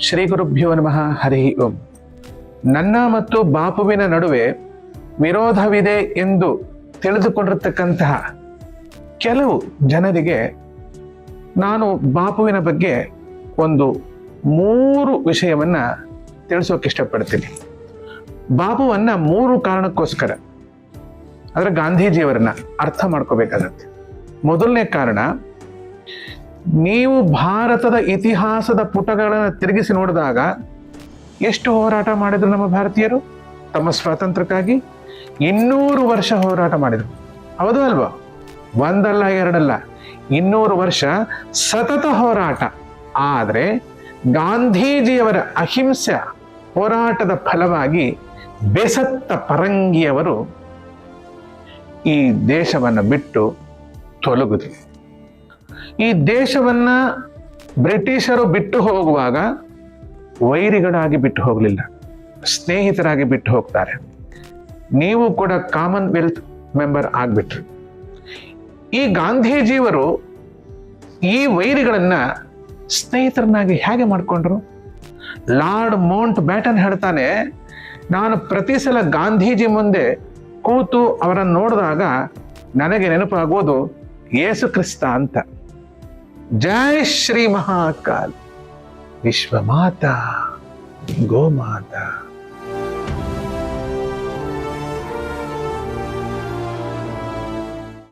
ಶ್ರೀ ಗುರುಭ್ಯೋ ನಮಃ. ಹರಿ ಓಂ. ನನ್ನ ಮತ್ತು ಬಾಪುವಿನ ನಡುವೆ ವಿರೋಧವಿದೆ ಎಂದು ತಿಳಿದುಕೊಂಡಿರತಕ್ಕಂತಹ ಕೆಲವು ಜನರಿಗೆ ನಾನು ಬಾಪುವಿನ ಬಗ್ಗೆ ಒಂದು 3 ವಿಷಯವನ್ನ ತಿಳಿಸೋಕೆ ಇಷ್ಟಪಡ್ತೀನಿ. ಬಾಪುವನ್ನ 3 ಕಾರಣಕ್ಕೋಸ್ಕರ ಅಂದ್ರೆ ಗಾಂಧೀಜಿಯವರನ್ನ ಅರ್ಥ ಮಾಡ್ಕೋಬೇಕಾಗತ್ತೆ. ಮೊದಲನೇ ಕಾರಣ, ನೀವು ಭಾರತದ ಇತಿಹಾಸದ ಪುಟಗಳನ್ನು ತಿರುಗಿಸಿ ನೋಡಿದಾಗ ಎಷ್ಟು ಹೋರಾಟ ಮಾಡಿದ್ರು ನಮ್ಮ ಭಾರತೀಯರು ತಮ್ಮ ಸ್ವಾತಂತ್ರ್ಯಕ್ಕಾಗಿ? 200 ವರ್ಷ ಹೋರಾಟ ಮಾಡಿದ್ರು. ಹೌದು ಅಲ್ವಾ? ಒಂದಲ್ಲ ಎರಡಲ್ಲ, 200 ವರ್ಷ ಸತತ ಹೋರಾಟ. ಆದರೆ ಗಾಂಧೀಜಿಯವರ ಅಹಿಂಸೆ ಹೋರಾಟದ ಫಲವಾಗಿ ಬೇಸತ್ತ ಪರಂಗಿಯವರು ಈ ದೇಶವನ್ನು ಬಿಟ್ಟು ತೊಲಗಿದ್ರು. ಈ ದೇಶವನ್ನ ಬ್ರಿಟಿಷರು ಬಿಟ್ಟು ಹೋಗುವಾಗ ವೈರಿಗಳಾಗಿ ಬಿಟ್ಟು ಹೋಗಲಿಲ್ಲ, ಸ್ನೇಹಿತರಾಗಿ ಬಿಟ್ಟು ಹೋಗ್ತಾರೆ. ನೀವು ಕೂಡ ಕಾಮನ್ವೆಲ್ತ್ ಮೆಂಬರ್ ಆಗ್ಬಿಟ್ರು. ಈ ಗಾಂಧೀಜಿಯವರು ಈ ವೈರಿಗಳನ್ನ ಸ್ನೇಹಿತರನ್ನಾಗಿ ಹೇಗೆ ಮಾಡ್ಕೊಂಡ್ರು? ಲಾರ್ಡ್ ಮೌಂಟ್ ಬ್ಯಾಟನ್ ಹೇಳ್ತಾನೆ, ನಾನು ಪ್ರತಿ ಸಲ ಗಾಂಧೀಜಿ ಮುಂದೆ ಕೂತು ಅವರನ್ನು ನೋಡಿದಾಗ ನನಗೆ ನೆನಪಾಗೋದು ಯೇಸು ಕ್ರಿಸ್ತ ಅಂತ. ಜೈ ಶ್ರೀ ಮಹಾಕಾಲ್, ವಿಶ್ವಮಾತಾ ಗೋಮಾತಾ.